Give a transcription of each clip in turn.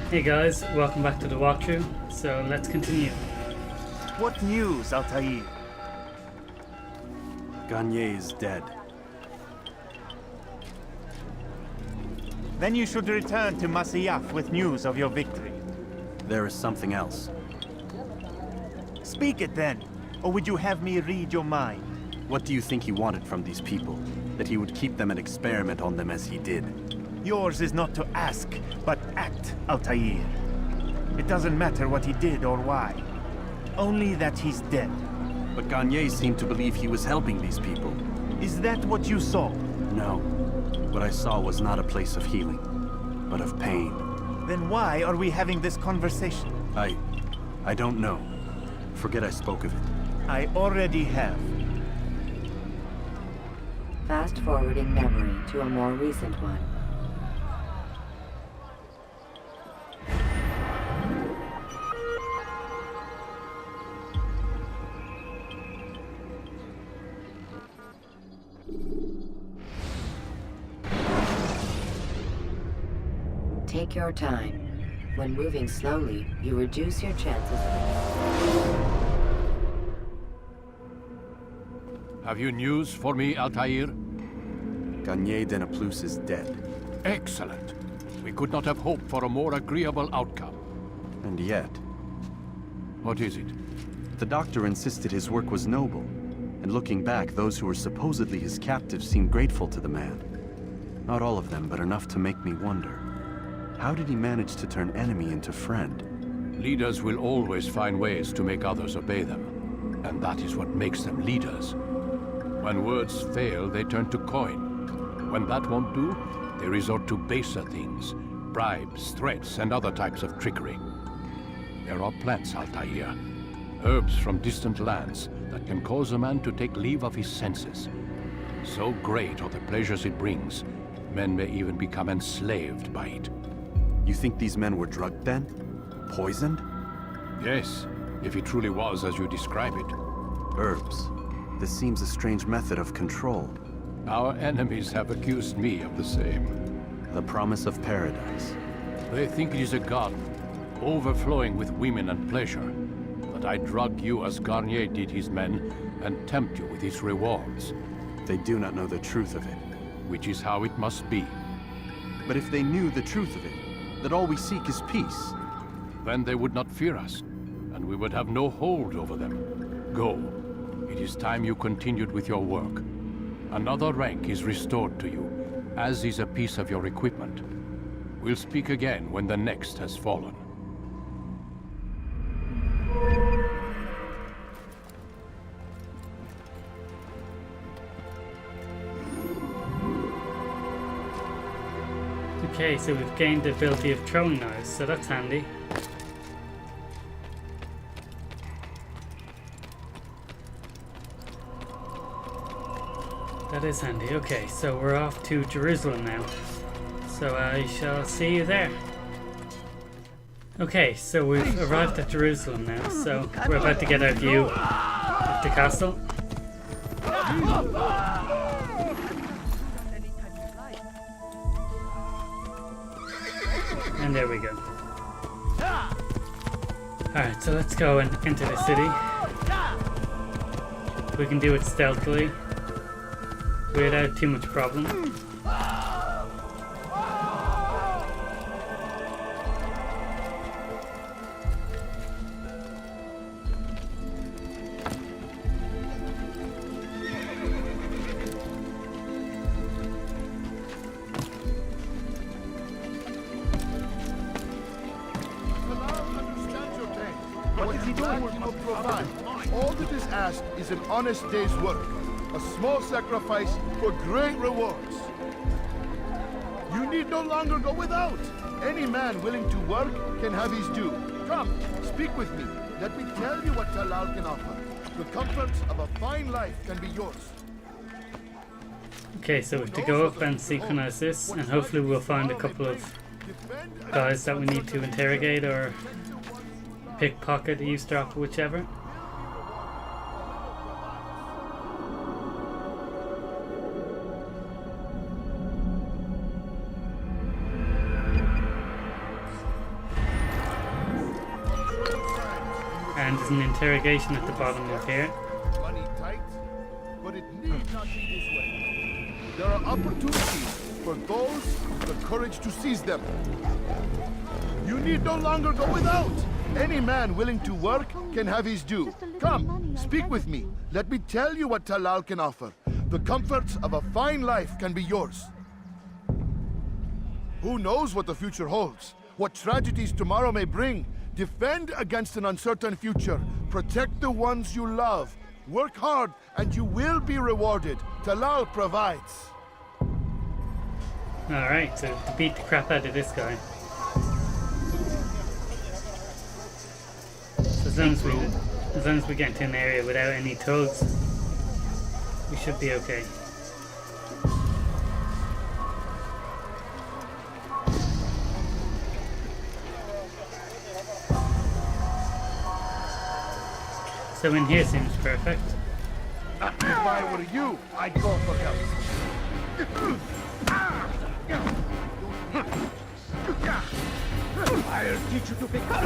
Hey guys, welcome back to the walkthrough. So let's continue. What news, Altaïr? Garnier is dead. Then you should return to Masyaf with news of your victory. There is something else. Speak it then, or would you have me read your mind? What do you think he wanted from these people? That he would keep them and experiment on them as he did? Yours is not to ask, but act, Altaïr. It doesn't matter what he did or why. Only that he's dead. But Garnier seemed to believe he was helping these people. Is that what you saw? No. What I saw was not a place of healing, but of pain. Then why are we having this conversation? I don't know. Forget I spoke of it. I already have. Fast-forwarding memory to a more recent one. Take your time. When moving slowly, you reduce your chances of... Have you news for me, Altaïr? Garnier de Naplouse is dead. Excellent. We could not have hoped for a more agreeable outcome. And yet... What is it? The doctor insisted his work was noble. And looking back, those who were supposedly his captives seemed grateful to the man. Not all of them, but enough to make me wonder. How did he manage to turn enemy into friend? Leaders will always find ways to make others obey them. And that is what makes them leaders. When words fail, they turn to coin. When that won't do, they resort to baser things. Bribes, threats, and other types of trickery. There are plants, Altaïr. Herbs from distant lands that can cause a man to take leave of his senses. So great are the pleasures it brings, men may even become enslaved by it. You think these men were drugged then? Poisoned? Yes, if it truly was as you describe it. Herbs. This seems a strange method of control. Our enemies have accused me of the same. The promise of paradise. They think it is a garden, overflowing with women and pleasure. That I drug you as Garnier did his men, and tempt you with his rewards. They do not know the truth of it. Which is how it must be. But if they knew the truth of it, that all we seek is peace. Then they would not fear us, and we would have no hold over them. Go. It is time you continued with your work. Another rank is restored to you, as is a piece of your equipment. We'll speak again when the next has fallen. Okay, so we've gained the ability of throwing knives, so that's handy. That is handy. Okay, so we're off to Jerusalem now. So I shall see you there. Okay, so we've arrived at Jerusalem now, so we're about to get our view of the castle. And there we go. Alright, so let's go and enter the city. We can do it stealthily, without too much problem. What is he doing? All that is asked is an honest day's work. A small sacrifice for great rewards. You need no longer go without. Any man willing to work can have his due. Come, speak with me. Let me tell you what Talal can offer. The comforts of a fine life can be yours. Okay, so we have to go up and synchronize this, and hopefully we'll find a couple of guys that we need to interrogate or pickpocket, eavesdrop, whichever. There's an interrogation at the bottom of here. Money tight, but it need not be this way. There are opportunities for those with the courage to seize them. You need no longer go without. Any man willing to work can have his due. Come, speak with me. Let me tell you what Talal can offer. The comforts of a fine life can be yours. Who knows what the future holds? What tragedies tomorrow may bring? Defend against an uncertain future. Protect the ones you love. Work hard and you will be rewarded. Talal provides. Alright, so to beat the crap out of this guy. So as long as we get into an area without any thugs, we should be okay. So in here seems perfect. If I were you, I'd go for help. I'll teach you to pick up.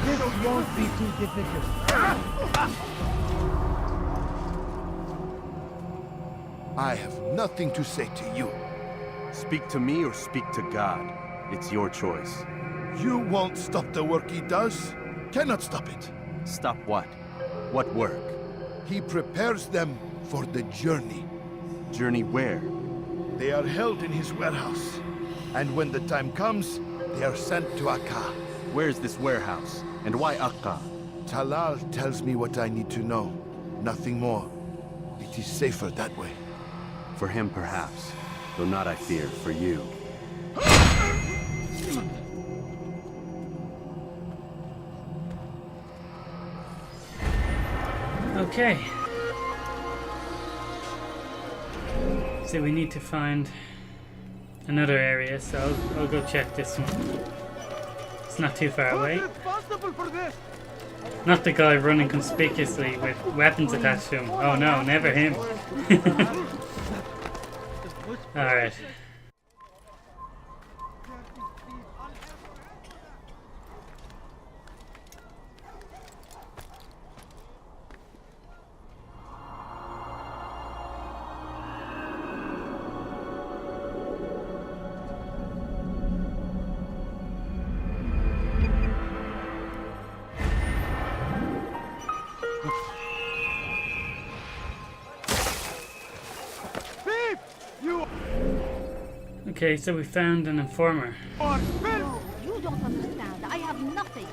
This won't be too difficult. I have nothing to say to you. Speak to me or speak to God. It's your choice. You won't stop the work he does. Cannot stop it. Stop what? What work? He prepares them for the journey. Journey where? They are held in his warehouse. And when the time comes, they are sent to Akka. Where's this warehouse? And why Akka? Talal tells me what I need to know. Nothing more. It is safer that way. For him, perhaps. Though not, I fear, for you. Okay. So we need to find another area, so I'll go check this one. It's not too far away. Not the guy running conspicuously with weapons attached to him. Oh no, never him. Alright. Okay, so we found an informer. You don't understand. I have nothing.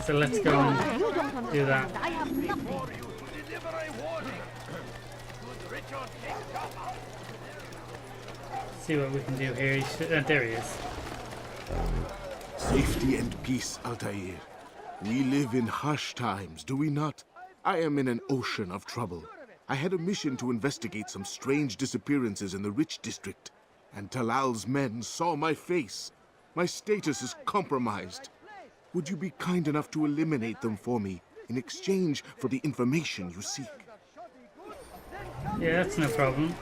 So let's go and You don't understand. do that. I have nothing. See what we can do here. There he is. Safety and peace, Altaïr. We live in harsh times, do we not? I am in an ocean of trouble. I had a mission to investigate some strange disappearances in the rich district, and Talal's men saw my face. My status is compromised. Would you be kind enough to eliminate them for me in exchange for the information you seek? Yeah, that's no problem.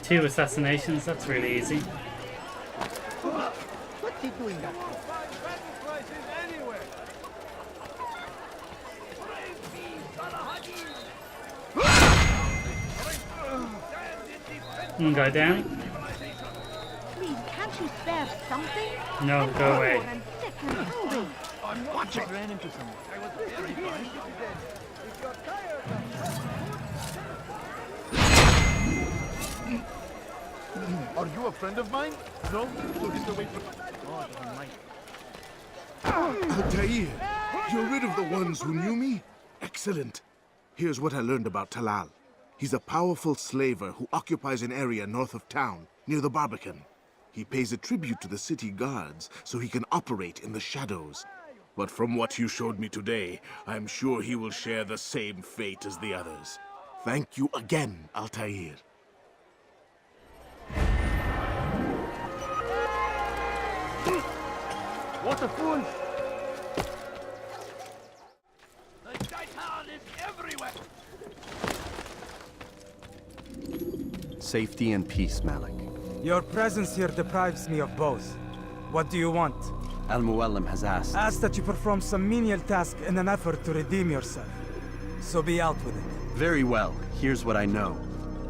2 assassinations, that's really easy. What's he doing that? One guy down. Please, can't you spare something? No, I'm go away. poor and sick and hungry. Ran into someone. Are you a friend of mine? No? So he's the way Altaïr, you're rid of the ones who knew me? Excellent. Here's what I learned about Talal. He's a powerful slaver who occupies an area north of town, near the Barbican. He pays a tribute to the city guards so he can operate in the shadows. But from what you showed me today, I'm sure he will share the same fate as the others. Thank you again, Altaïr. What a fool! Safety and peace, Malik. Your presence here deprives me of both. What do you want? Al-Mualim has asked. Ask that you perform some menial task in an effort to redeem yourself. So be out with it. Very well. Here's what I know.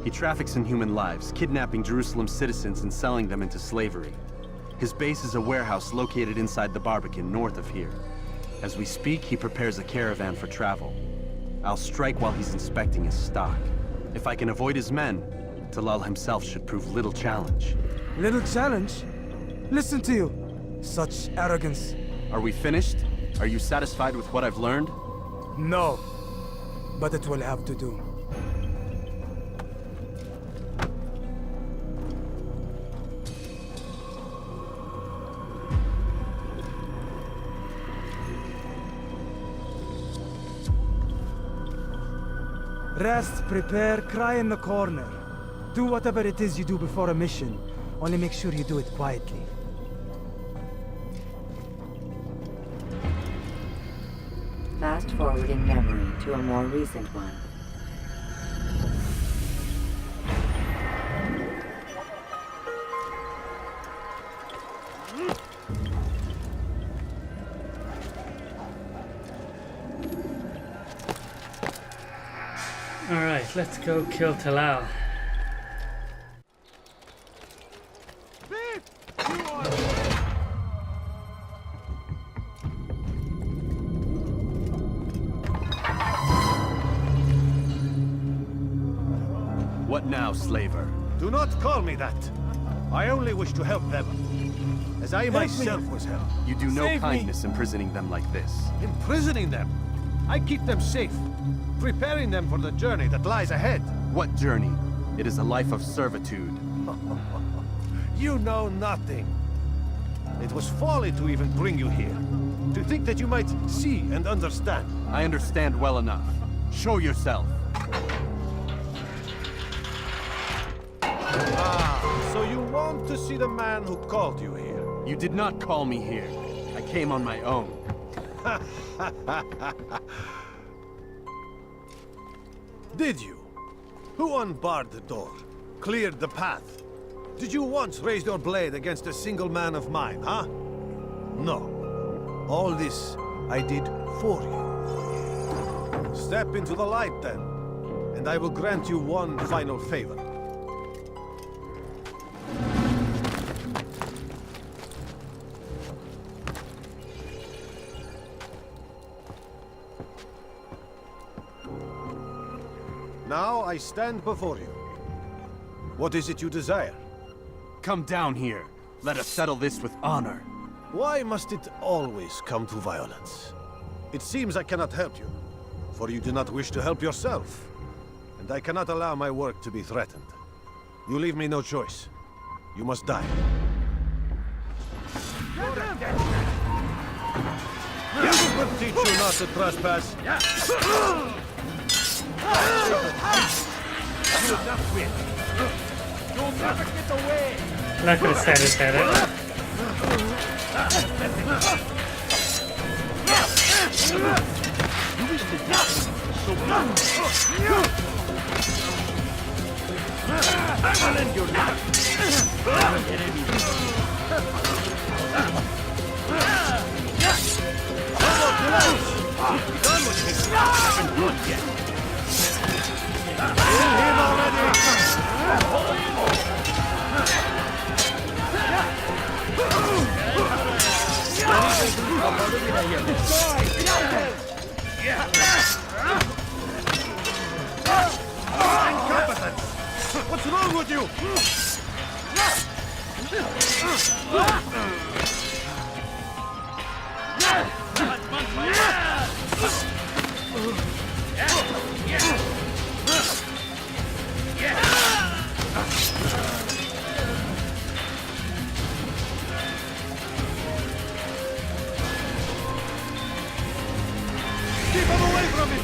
He traffics in human lives, kidnapping Jerusalem citizens and selling them into slavery. His base is a warehouse located inside the Barbican, north of here. As we speak, he prepares a caravan for travel. I'll strike while he's inspecting his stock. If I can avoid his men, Talal himself should prove little challenge. Little challenge? Listen to you. Such arrogance. Are we finished? Are you satisfied with what I've learned? No. But it will have to do. Rest, prepare, cry in the corner. Do whatever it is you do before a mission. Only make sure you do it quietly. Fast forwarding memory to a more recent one. Alright, let's go kill Talal. What now, slaver? Do not call me that. I only wish to help them, as I myself was helped. You do no Save me. kindness imprisoning them like this. Imprisoning them? I keep them safe, preparing them for the journey that lies ahead. What journey? It is a life of servitude. You know nothing. It was folly to even bring you here. To think that you might see and understand. I understand well enough. Show yourself. So you want to see the man who called you here? You did not call me here. I came on my own. Did you? Who unbarred the door? Cleared the path? Did you once raise your blade against a single man of mine, huh? No. All this I did for you. Step into the light then, and I will grant you one final favor. Now I stand before you. What is it you desire? Come down here. Let us settle this with honor. Why must it always come to violence? It seems I cannot help you, for you do not wish to help yourself. And I cannot allow my work to be threatened. You leave me no choice. You must die. I will teach you not to trespass. You'll never get away. I'm not gonna set his head up. Incompetent! What's wrong with you? Keep him away from me!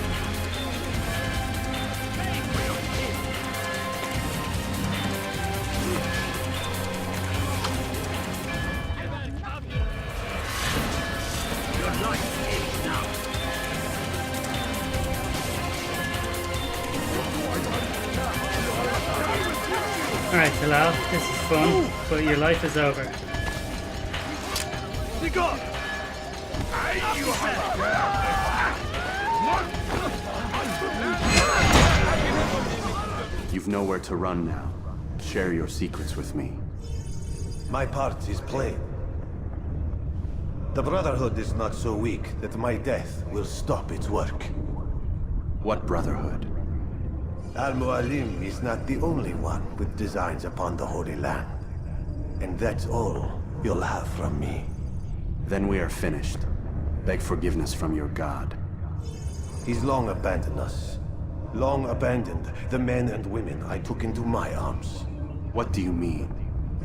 Alright, Talal, this is fun, but your life is over. You've nowhere to run now. Share your secrets with me. My part is plain. The Brotherhood is not so weak that my death will stop its work. What Brotherhood? Mualim is not the only one with designs upon the Holy Land. And that's all you'll have from me. Then we are finished. Beg forgiveness from your god. He's long abandoned us. Long abandoned the men and women I took into my arms. What do you mean?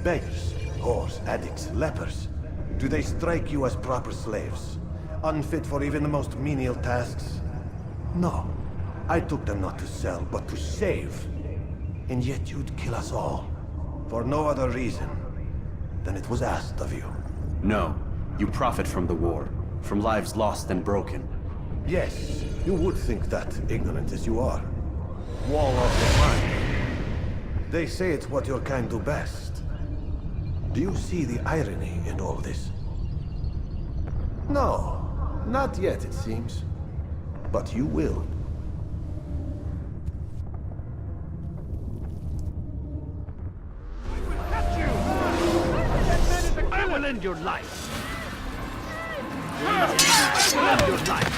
Beggars, whores, addicts, lepers. Do they strike you as proper slaves? Unfit for even the most menial tasks? No. I took them not to sell, but to save. And yet you'd kill us all. For no other reason than it was asked of you. No. You profit from the war. From lives lost and broken. Yes, you would think that, ignorant as you are. Wall off your mind. They say it's what your kind do best. Do you see the irony in all this? No, not yet, it seems. But you will. I will end your life. I will end your life.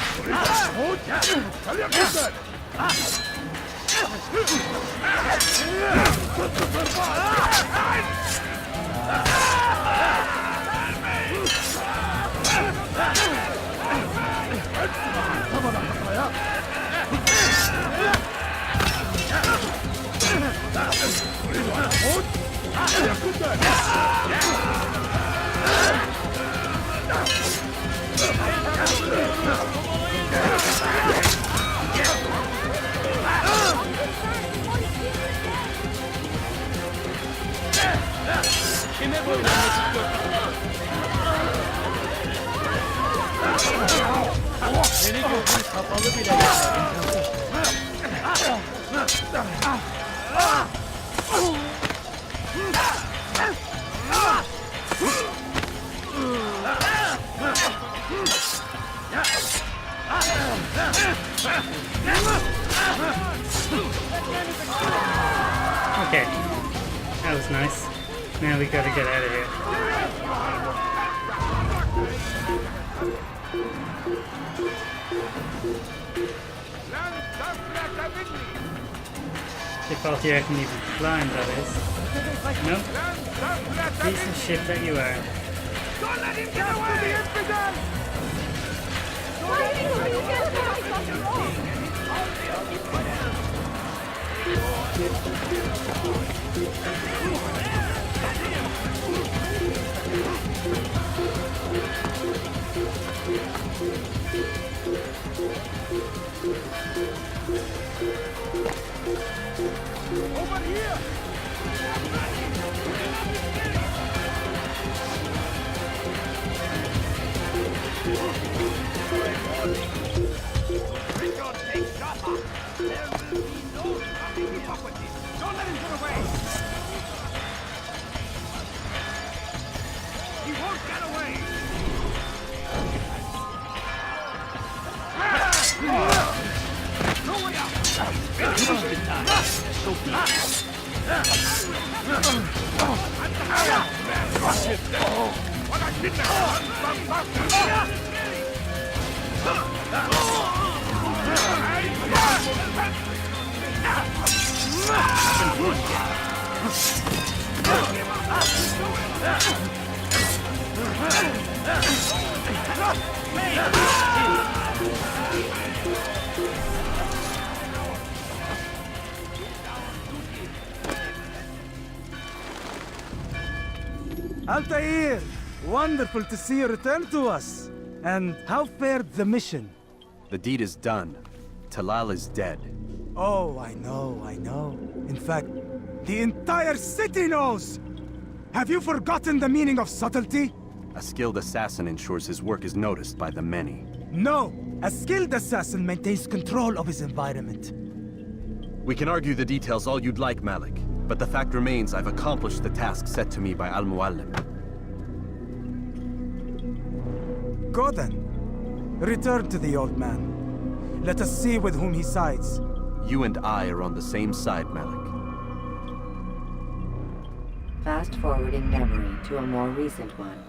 Okay, that was nice. Now we gotta get out of here. If Altaïr can even climb, that is. Nope. Piece of shit that you are. Don't let him get away! Over here! Richard, take cover! There will be no coming up with this! Don't let him get away! He won't get away! No way out! Finish this time! So be it! What I did Altaïr! Wonderful to see you return to us. And how fared the mission? The deed is done. Talal is dead. Oh, I know. In fact, the entire city knows! Have you forgotten the meaning of subtlety? A skilled assassin ensures his work is noticed by the many. No! A skilled assassin maintains control of his environment. We can argue the details all you'd like, Malik. But the fact remains I've accomplished the task set to me by Mualim. Go then. Return to the old man. Let us see with whom he sides. You and I are on the same side, Malik. Fast-forwarding memory to a more recent one.